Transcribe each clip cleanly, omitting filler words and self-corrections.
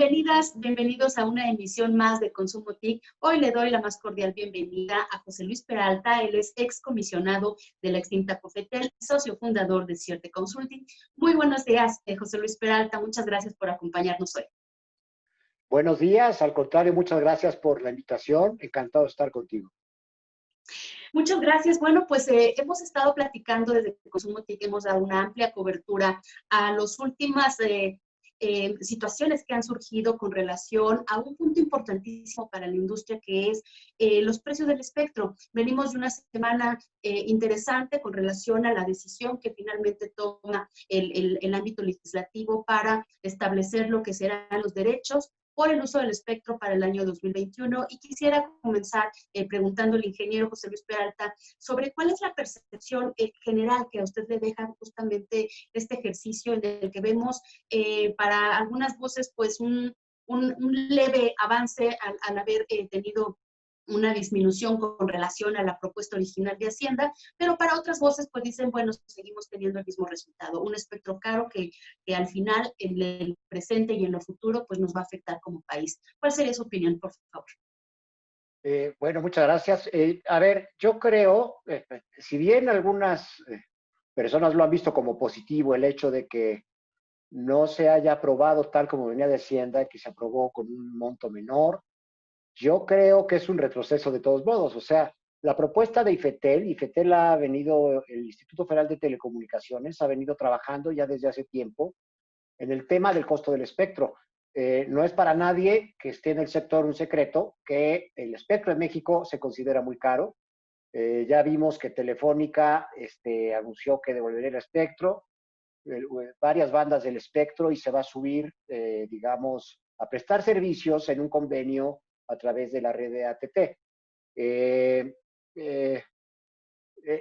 Bienvenidas, bienvenidos a una emisión más de Consumo TIC. Hoy le doy la más cordial bienvenida a José Luis Peralta. Él es excomisionado de la extinta Cofetel y socio fundador de Cierte Consulting. Muy buenos días, José Luis Peralta. Muchas gracias por acompañarnos hoy. Buenos días, al contrario, muchas gracias por la invitación. Encantado de estar contigo. Muchas gracias. Bueno, pues hemos estado platicando desde Consumo TIC, hemos dado una amplia cobertura a las últimas situaciones que han surgido con relación a un punto importantísimo para la industria, que es los precios del espectro. Venimos de una semana interesante con relación a la decisión que finalmente toma el ámbito legislativo para establecer lo que serán los derechos por el uso del espectro para el año 2021. Y quisiera comenzar preguntando al ingeniero José Luis Peralta sobre cuál es la percepción general que a usted le deja justamente este ejercicio en el que vemos para algunas voces pues un leve avance al haber tenido una disminución con relación a la propuesta original de Hacienda, pero para otras voces pues dicen, bueno, seguimos teniendo el mismo resultado, un espectro caro que al final en el presente y en lo futuro pues nos va a afectar como país. ¿Cuál sería su opinión, por favor? Bueno, muchas gracias. A ver, yo creo, si bien algunas personas lo han visto como positivo, el hecho de que no se haya aprobado tal como venía de Hacienda, que se aprobó con un monto menor, yo creo que es un retroceso de todos modos. O sea, la propuesta de IFETEL ha venido, el Instituto Federal de Telecomunicaciones ha venido trabajando ya desde hace tiempo en el tema del costo del espectro. No es para nadie que esté en el sector un secreto que el espectro en México se considera muy caro. Ya vimos que Telefónica anunció que devolvería el espectro, varias bandas del espectro, y se va a subir, digamos, a prestar servicios en un convenio a través de la red de AT&T.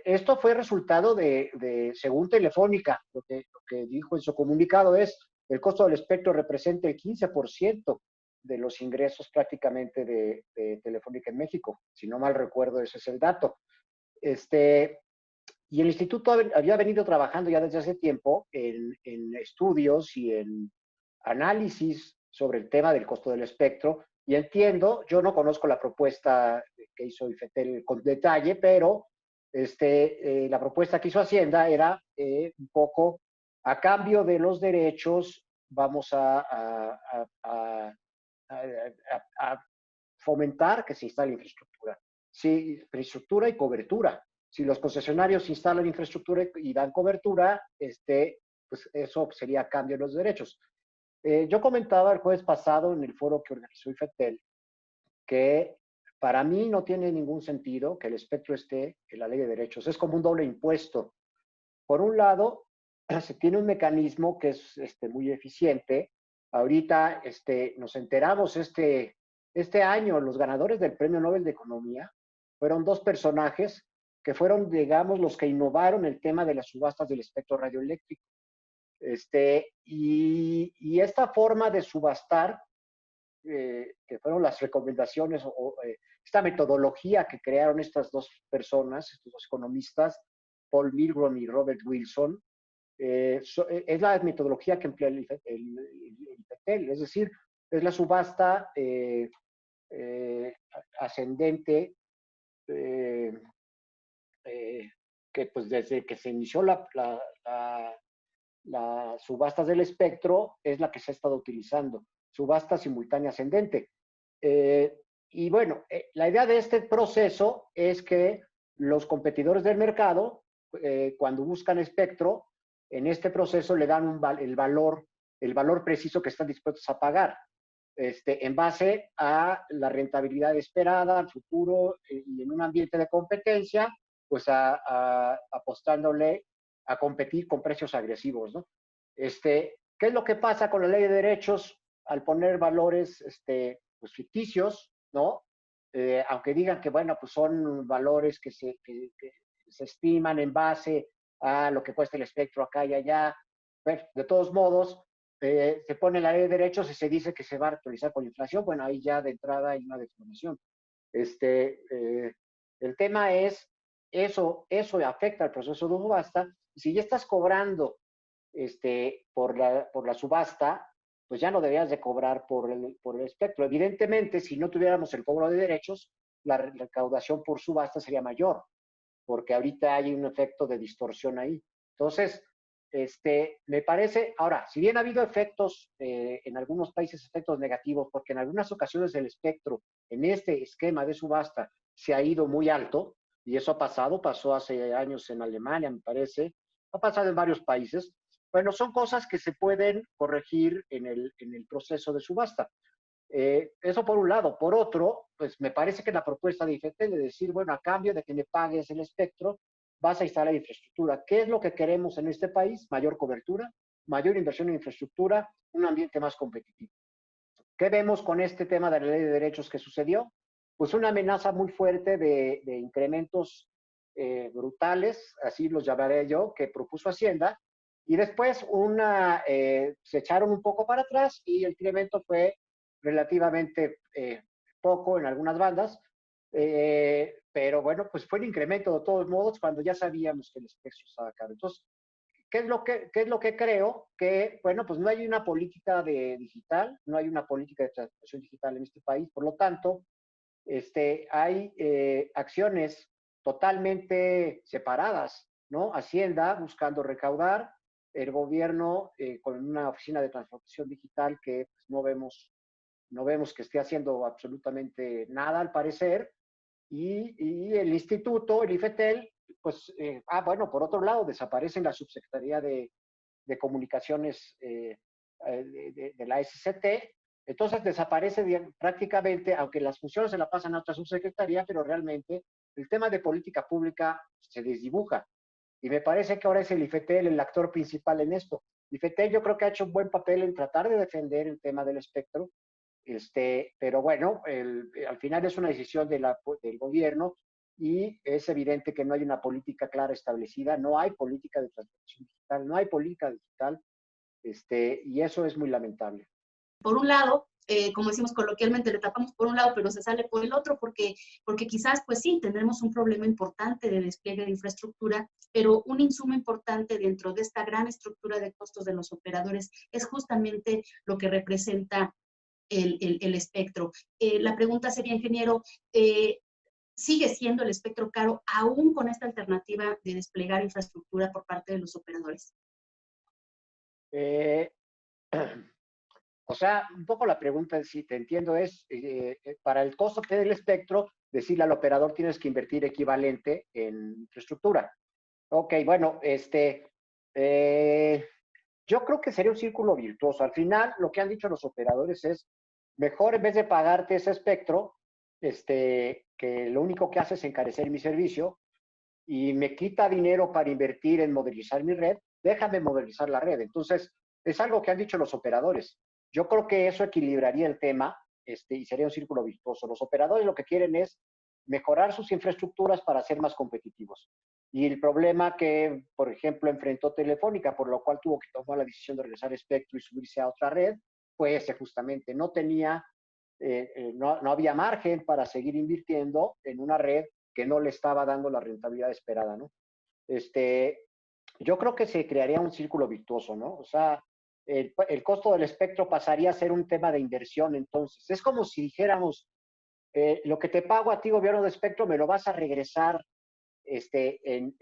Esto fue resultado según Telefónica, lo que dijo en su comunicado es, el costo del espectro representa el 15% de los ingresos prácticamente de Telefónica en México. Si no mal recuerdo, ese es el dato. Y el instituto había venido trabajando ya desde hace tiempo en estudios y en análisis sobre el tema del costo del espectro. Y entiendo, yo no conozco la propuesta que hizo IFETEL con detalle, pero la propuesta que hizo Hacienda era un poco a cambio de los derechos, vamos a fomentar que se instale infraestructura. Sí, infraestructura y cobertura. Si los concesionarios instalan infraestructura y dan cobertura, pues eso sería a cambio de los derechos. Yo comentaba el jueves pasado en el foro que organizó IFETEL que para mí no tiene ningún sentido que el espectro esté en la ley de derechos. Es como un doble impuesto. Por un lado, se tiene un mecanismo que es muy eficiente. Ahorita nos enteramos este año, los ganadores del Premio Nobel de Economía fueron dos personajes que fueron, digamos, los que innovaron el tema de las subastas del espectro radioeléctrico. Y esta forma de subastar, que fueron las recomendaciones esta metodología que crearon estas dos personas, estos dos economistas, Paul Milgrom y Robert Wilson, es la metodología que emplea el IFETEL, es decir, es la subasta ascendente que pues desde que se inició las subastas del espectro es la que se ha estado utilizando, subasta simultánea ascendente. Y bueno, la idea de este proceso es que los competidores del mercado, cuando buscan espectro, en este proceso le dan el valor preciso que están dispuestos a pagar, en base a la rentabilidad esperada al futuro y en un ambiente de competencia, pues apostándole a competir con precios agresivos, ¿no? ¿Qué es lo que pasa con la ley de derechos al poner valores pues ficticios, ¿no? Aunque digan que, bueno, pues son valores que se estiman en base a lo que cuesta el espectro acá y allá, bueno, de todos modos, se pone la ley de derechos y se dice que se va a actualizar con la inflación. Bueno, ahí ya de entrada hay una deformación. El tema es, eso afecta al proceso de subasta. Si ya estás cobrando por la subasta, pues ya no deberías de cobrar por el espectro. Evidentemente, si no tuviéramos el cobro de derechos, la recaudación por subasta sería mayor, porque ahorita hay un efecto de distorsión ahí. Entonces, me parece, ahora, si bien ha habido efectos, en algunos países efectos negativos, porque en algunas ocasiones el espectro en este esquema de subasta se ha ido muy alto, y eso ha pasado, pasó hace años en Alemania, me parece, ha pasado en varios países. Bueno, son cosas que se pueden corregir en el proceso de subasta. Eso por un lado. Por otro, pues me parece que la propuesta de IFETEL de decir, bueno, a cambio de que me pagues el espectro, vas a instalar infraestructura. ¿Qué es lo que queremos en este país? Mayor cobertura, mayor inversión en infraestructura, un ambiente más competitivo. ¿Qué vemos con este tema de la ley de derechos que sucedió? Pues una amenaza muy fuerte de incrementos brutales, así los llamaré yo, que propuso Hacienda, y después se echaron un poco para atrás y el incremento fue relativamente poco en algunas bandas, pero bueno, pues fue el incremento de todos modos cuando ya sabíamos que el espectro estaba caro. Entonces, ¿qué es lo que creo? Que, bueno, pues no hay una política de digital, no hay una política de transformación digital en este país, por lo tanto, hay acciones totalmente separadas, ¿no? Hacienda buscando recaudar, el gobierno con una oficina de transformación digital que pues, no vemos que esté haciendo absolutamente nada al parecer, y el instituto, el IFETEL, pues, bueno, por otro lado, desaparece en la subsecretaría de comunicaciones de la SCT, entonces desaparece prácticamente, aunque las funciones se la pasan a otra subsecretaría, pero realmente el tema de política pública se desdibuja. Y me parece que ahora es el IFETEL el actor principal en esto. IFETEL yo creo que ha hecho un buen papel en tratar de defender el tema del espectro, pero bueno, al final es una decisión del gobierno y es evidente que no hay una política clara establecida, no hay política de transformación digital, no hay política digital, y eso es muy lamentable. Por un lado, como decimos coloquialmente, le tapamos por un lado, pero se sale por el otro, porque quizás, pues sí, tendremos un problema importante de despliegue de infraestructura, pero un insumo importante dentro de esta gran estructura de costos de los operadores es justamente lo que representa el espectro. La pregunta sería, ingeniero, ¿sigue siendo el espectro caro aún con esta alternativa de desplegar infraestructura por parte de los operadores? Eh, o sea, un poco la pregunta, si te entiendo, es para el costo que del espectro, decirle al operador tienes que invertir equivalente en infraestructura. Ok, bueno, yo creo que sería un círculo virtuoso. Al final, lo que han dicho los operadores es, mejor en vez de pagarte ese espectro, que lo único que hace es encarecer mi servicio y me quita dinero para invertir en modernizar mi red, déjame modernizar la red. Entonces, es algo que han dicho los operadores. Yo creo que eso equilibraría el tema, y sería un círculo virtuoso. Los operadores lo que quieren es mejorar sus infraestructuras para ser más competitivos. Y el problema que, por ejemplo, enfrentó Telefónica, por lo cual tuvo que tomar la decisión de regresar a espectro y subirse a otra red, fue ese justamente. No había margen para seguir invirtiendo en una red que no le estaba dando la rentabilidad esperada, ¿no? Yo creo que se crearía un círculo virtuoso, ¿no? O sea, el costo del espectro pasaría a ser un tema de inversión, entonces. Es como si dijéramos, lo que te pago a ti, gobierno de espectro, me lo vas a regresar en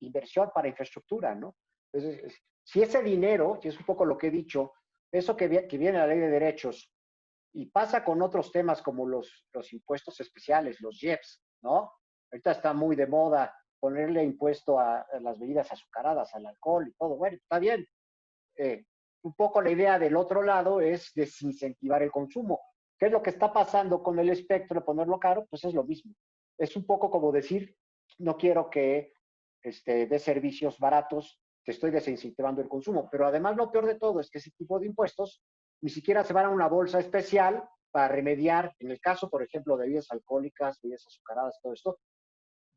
inversión para infraestructura, ¿no? Entonces, si ese dinero, que es un poco lo que he dicho, eso que viene a la ley de derechos, y pasa con otros temas como los impuestos especiales, los IEPS, ¿no? Ahorita está muy de moda ponerle impuesto a las bebidas azucaradas, al alcohol y todo. Bueno, está bien. Un poco la idea del otro lado es desincentivar el consumo. ¿Qué es lo que está pasando con el espectro de ponerlo caro? Pues es lo mismo. Es un poco como decir, no quiero que des servicios baratos, te estoy desincentivando el consumo. Pero además lo peor de todo es que ese tipo de impuestos ni siquiera se van a una bolsa especial para remediar, en el caso, por ejemplo, de bebidas alcohólicas, bebidas azucaradas, todo esto.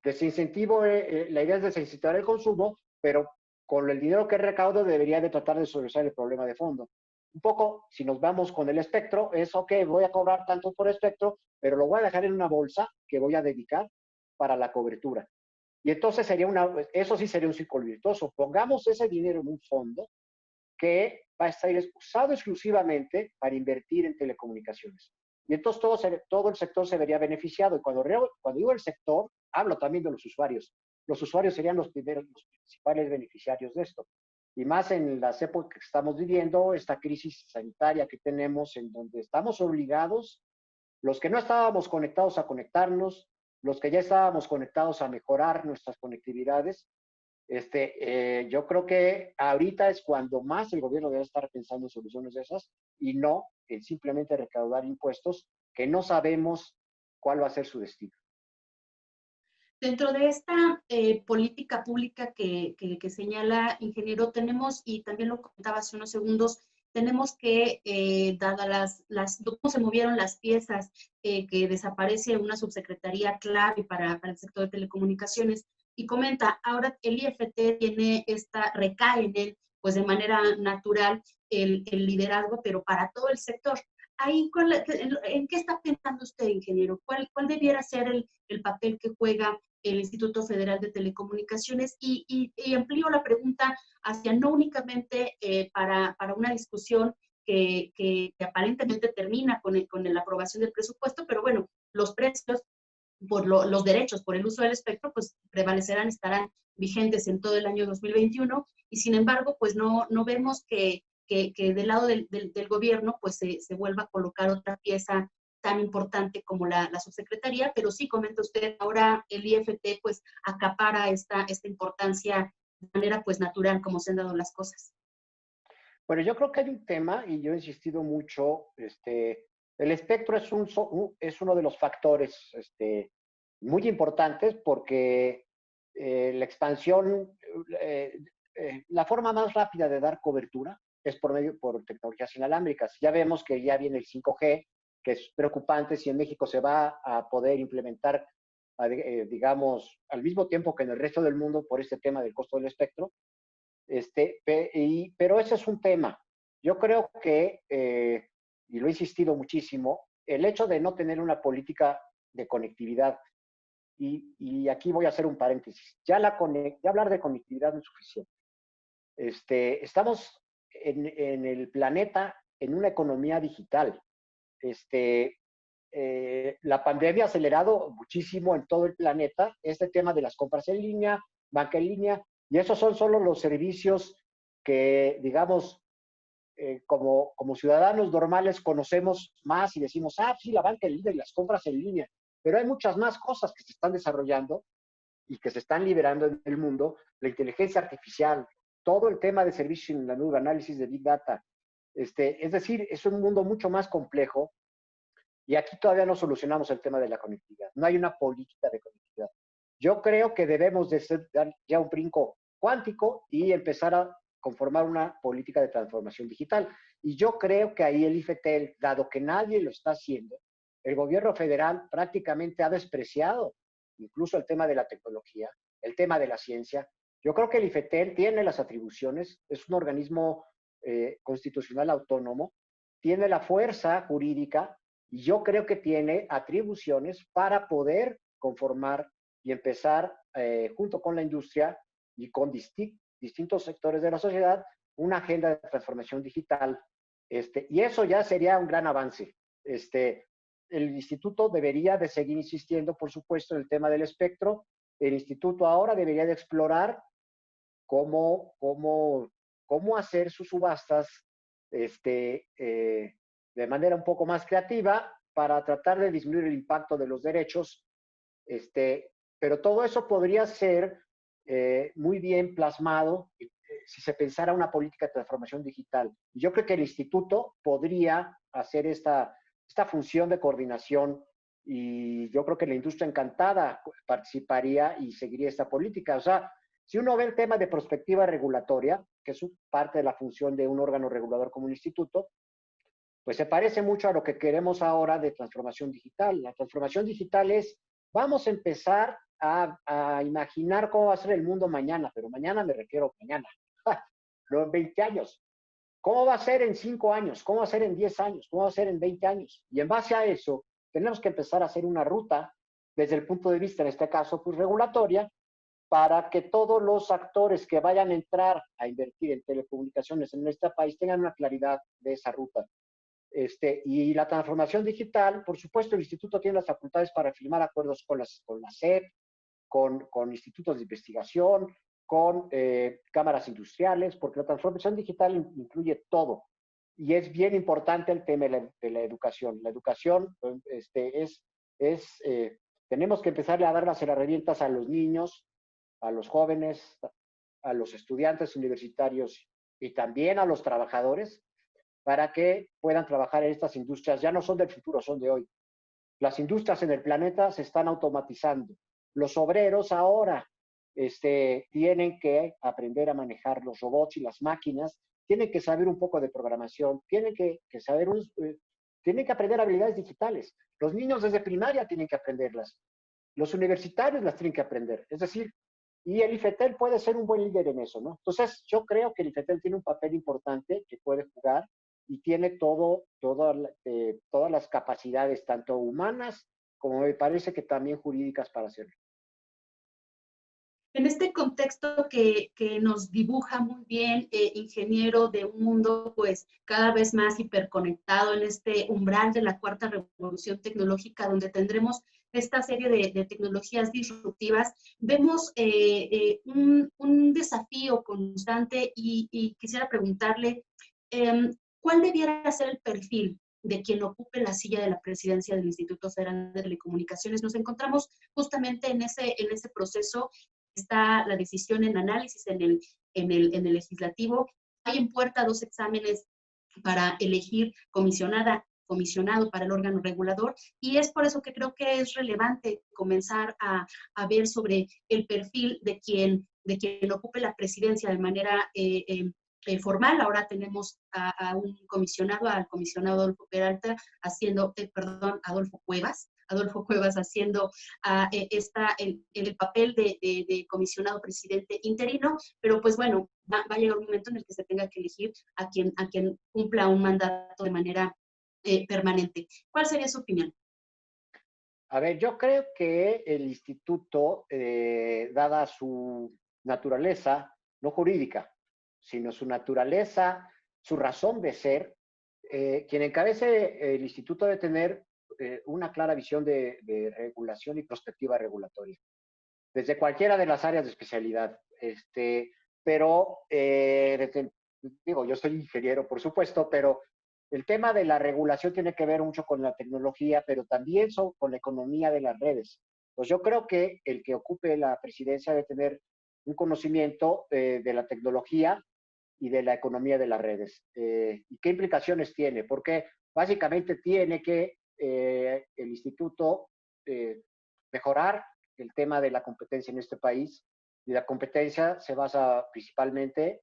Desincentivo, la idea es desincentivar el consumo, pero con el dinero que recaudo debería de tratar de solucionar el problema de fondo. Un poco, si nos vamos con el espectro, es ok, voy a cobrar tanto por espectro, pero lo voy a dejar en una bolsa que voy a dedicar para la cobertura. Y entonces eso sí sería un círculo virtuoso. Pongamos ese dinero en un fondo que va a estar usado exclusivamente para invertir en telecomunicaciones. Y entonces todo el sector se vería beneficiado. Y cuando digo el sector, hablo también de los usuarios. Los usuarios serían los principales beneficiarios de esto. Y más en las épocas que estamos viviendo, esta crisis sanitaria que tenemos, en donde estamos obligados, los que no estábamos conectados, a conectarnos, los que ya estábamos conectados, a mejorar nuestras conectividades. Yo creo que ahorita es cuando más el gobierno debe estar pensando en soluciones de esas y no en simplemente recaudar impuestos que no sabemos cuál va a ser su destino. Dentro de esta política pública que señala, ingeniero, tenemos, y también lo comentaba hace unos segundos, tenemos que, dadas cómo se movieron las piezas, que desaparece una subsecretaría clave para el sector de telecomunicaciones, y comenta, ahora el IFT tiene recae en él, pues de manera natural, el liderazgo, pero para todo el sector. Ahí, ¿en qué está pensando usted, ingeniero? ¿Cuál debiera ser el papel que juega el Instituto Federal de Telecomunicaciones? Y amplío la pregunta hacia no únicamente para una discusión que aparentemente termina con la aprobación del presupuesto, pero bueno, los precios por los derechos por el uso del espectro, pues prevalecerán, estarán vigentes en todo el año 2021, y sin embargo, pues no vemos que del lado del gobierno, pues se vuelva a colocar otra pieza tan importante como la subsecretaría, pero sí comenta usted, ahora el IFT pues acapara esta importancia de manera pues natural, como se han dado las cosas. Bueno, yo creo que hay un tema, y yo he insistido mucho, el espectro es uno de los factores muy importantes porque la expansión, la forma más rápida de dar cobertura es por tecnologías inalámbricas. Ya vemos que ya viene el 5G, que es preocupante si en México se va a poder implementar, digamos, al mismo tiempo que en el resto del mundo por este tema del costo del espectro. Pero ese es un tema. Yo creo que, y lo he insistido muchísimo, el hecho de no tener una política de conectividad, y aquí voy a hacer un paréntesis, ya hablar de conectividad no es suficiente. Estamos en el planeta en una economía digital. La pandemia ha acelerado muchísimo en todo el planeta este tema de las compras en línea, banca en línea, y esos son solo los servicios que, digamos, como ciudadanos normales conocemos más y decimos, sí, la banca en línea y las compras en línea, pero hay muchas más cosas que se están desarrollando y que se están liberando en el mundo, la inteligencia artificial, todo el tema de servicios en la nube, análisis de Big Data. Es decir, es un mundo mucho más complejo y aquí todavía no solucionamos el tema de la conectividad. No hay una política de conectividad. Yo creo que debemos de dar ya un brinco cuántico y empezar a conformar una política de transformación digital. Y yo creo que ahí el IFETEL, dado que nadie lo está haciendo, el gobierno federal prácticamente ha despreciado incluso el tema de la tecnología, el tema de la ciencia. Yo creo que el IFETEL tiene las atribuciones, es un organismo constitucional autónomo, tiene la fuerza jurídica y yo creo que tiene atribuciones para poder conformar y empezar, junto con la industria y con distintos sectores de la sociedad, una agenda de transformación digital. Y eso ya sería un gran avance. El instituto debería de seguir insistiendo, por supuesto, en el tema del espectro. El instituto ahora debería de explorar cómo hacer sus subastas de manera un poco más creativa para tratar de disminuir el impacto de los derechos. Pero todo eso podría ser muy bien plasmado si se pensara una política de transformación digital. Y yo creo que el instituto podría hacer esta función de coordinación y yo creo que la industria encantada participaría y seguiría esta política. O sea, si uno ve el tema de prospectiva regulatoria, que es parte de la función de un órgano regulador como el instituto, pues se parece mucho a lo que queremos ahora de transformación digital. La transformación digital es, vamos a empezar a imaginar cómo va a ser el mundo mañana, pero mañana me refiero mañana, no en 20 años. ¿Cómo va a ser en 5 años? ¿Cómo va a ser en 10 años? ¿Cómo va a ser en 20 años? Y en base a eso, tenemos que empezar a hacer una ruta desde el punto de vista, en este caso, pues regulatoria, para que todos los actores que vayan a entrar a invertir en telecomunicaciones en este país tengan una claridad de esa ruta. Y la transformación digital, por supuesto, el instituto tiene las facultades para firmar acuerdos con la SEP, con institutos de investigación, con cámaras industriales, porque la transformación digital incluye todo. Y es bien importante el tema de la educación. La educación tenemos que empezarle a dar las herramientas a los niños, a los jóvenes, a los estudiantes universitarios y también a los trabajadores para que puedan trabajar en estas industrias. Ya no son del futuro, son de hoy. Las industrias en el planeta se están automatizando. Los obreros ahora tienen que aprender a manejar los robots y las máquinas, tienen que saber un poco de programación, tienen que aprender habilidades digitales. Los niños desde primaria tienen que aprenderlas. Los universitarios las tienen que aprender. Es decir, y el IFETEL puede ser un buen líder en eso, ¿no? Entonces, yo creo que el IFETEL tiene un papel importante que puede jugar y tiene todas las capacidades, tanto humanas como me parece que también jurídicas para hacerlo. En este contexto que nos dibuja muy bien, ingeniero, de un mundo pues cada vez más hiperconectado en este umbral de la cuarta revolución tecnológica, donde tendremos esta serie de tecnologías disruptivas, vemos un desafío constante y quisiera preguntarle, ¿cuál debiera ser el perfil de quien ocupe la silla de la presidencia del Instituto Federal de Telecomunicaciones? Nos encontramos justamente en ese proceso. Está la decisión en análisis en el legislativo. Hay en puerta 2 exámenes para elegir comisionado para el órgano regulador, y es por eso que creo que es relevante comenzar a ver sobre el perfil de quien ocupe la presidencia de manera formal. Ahora tenemos a un comisionado, al comisionado Adolfo Peralta, Adolfo Cuevas haciendo el papel de comisionado presidente interino, pero pues bueno, va a llegar un momento en el que se tenga que elegir a quien cumpla un mandato de manera permanente. ¿Cuál sería su opinión? A ver, yo creo que el instituto, dada su naturaleza, no jurídica, sino su naturaleza, su razón de ser, quien encabece el instituto debe tener una clara visión de regulación y perspectiva regulatoria, desde cualquiera de las áreas de especialidad. Pero, digo, yo soy ingeniero, por supuesto, pero el tema de la regulación tiene que ver mucho con la tecnología, pero también con la economía de las redes. Pues yo creo que el que ocupe la presidencia debe tener un conocimiento de la tecnología y de la economía de las redes. ¿Y qué implicaciones tiene? Porque básicamente tiene que el instituto mejorar el tema de la competencia en este país, y la competencia se basa principalmente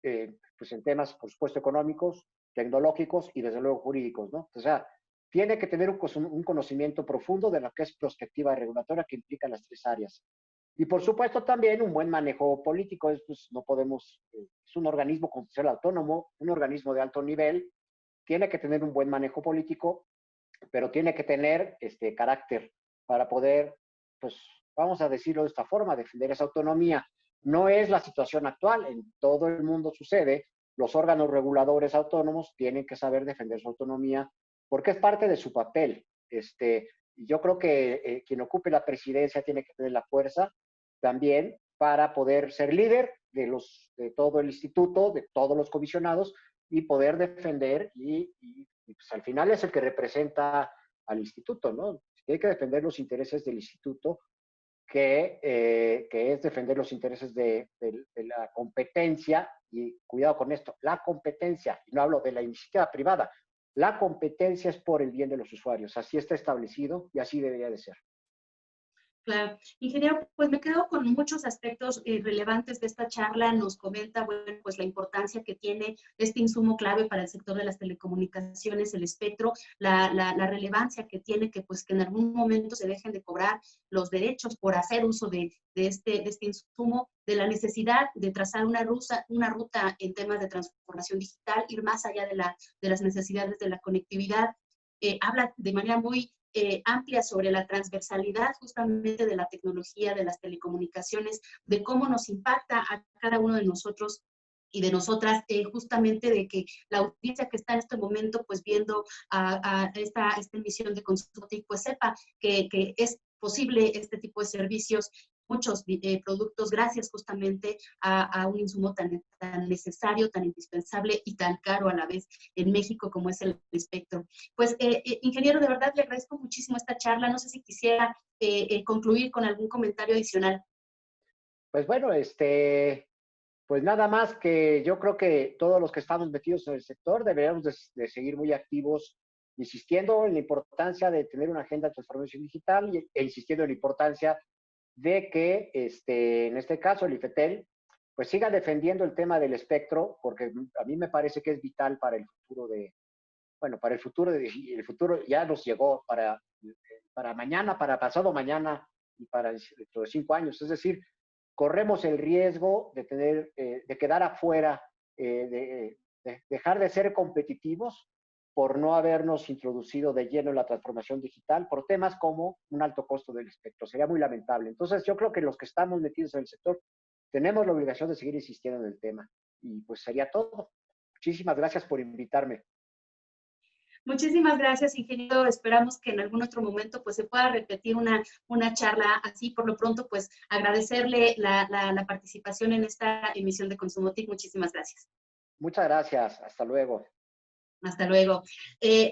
pues en temas, por supuesto, económicos, tecnológicos y desde luego jurídicos, ¿no? O sea, tiene que tener un conocimiento profundo de lo que es perspectiva regulatoria que implica las 3 áreas. Y por supuesto también un buen manejo político. Pues, no podemos, es un organismo constitucional autónomo, un organismo de alto nivel, tiene que tener un buen manejo político, pero tiene que tener carácter para poder, pues vamos a decirlo de esta forma, defender esa autonomía. No es la situación actual, en todo el mundo sucede, los órganos reguladores autónomos tienen que saber defender su autonomía porque es parte de su papel. Yo creo que quien ocupe la presidencia tiene que tener la fuerza también para poder ser líder de todo el instituto, de todos los comisionados, y poder defender y pues al final es el que representa al instituto, ¿no? Tiene que defender los intereses del instituto, que es defender los intereses de la competencia, y cuidado con esto, la competencia, y no hablo de la iniciativa privada, la competencia es por el bien de los usuarios, así está establecido y así debería de ser. Claro. Ingeniero, pues me quedo con muchos aspectos relevantes de esta charla. Nos comenta, bueno, pues la importancia que tiene este insumo clave para el sector de las telecomunicaciones, el espectro, la relevancia que tiene que en algún momento se dejen de cobrar los derechos por hacer uso de este insumo, de la necesidad de trazar una ruta en temas de transformación digital, ir más allá de las necesidades de la conectividad. Habla de manera muy amplia sobre la transversalidad justamente de la tecnología, de las telecomunicaciones, de cómo nos impacta a cada uno de nosotros y de nosotras, justamente de que la audiencia que está en este momento pues viendo a esta emisión de Consumo TIC, pues sepa que es posible este tipo de servicios, muchos productos, gracias justamente a un insumo tan necesario, tan indispensable y tan caro a la vez en México como es el espectro. Pues, ingeniero, de verdad le agradezco muchísimo esta charla. No sé si quisiera concluir con algún comentario adicional. Pues bueno, pues nada más que yo creo que todos los que estamos metidos en el sector deberíamos de seguir muy activos, insistiendo en la importancia de tener una agenda de transformación digital e insistiendo en la importancia de que, en este caso, el IFETEL, pues siga defendiendo el tema del espectro, porque a mí me parece que es vital para el futuro para el futuro ya nos llegó para mañana, para pasado mañana y para dentro de 5 años. Es decir, corremos el riesgo de quedar afuera, de dejar de ser competitivos por no habernos introducido de lleno en la transformación digital por temas como un alto costo del espectro. Sería muy lamentable. Entonces, yo creo que los que estamos metidos en el sector tenemos la obligación de seguir insistiendo en el tema. Y pues sería todo. Muchísimas gracias por invitarme. Muchísimas gracias, ingeniero. Esperamos que en algún otro momento pues se pueda repetir una charla así. Por lo pronto, pues agradecerle la participación en esta emisión de Consumo TIC. Muchísimas gracias. Muchas gracias. Hasta luego. Hasta luego.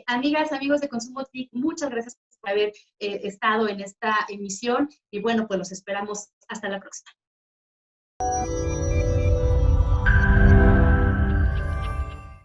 Amigas, amigos de Consumo TIC, muchas gracias por haber estado en esta emisión y bueno, pues los esperamos hasta la próxima.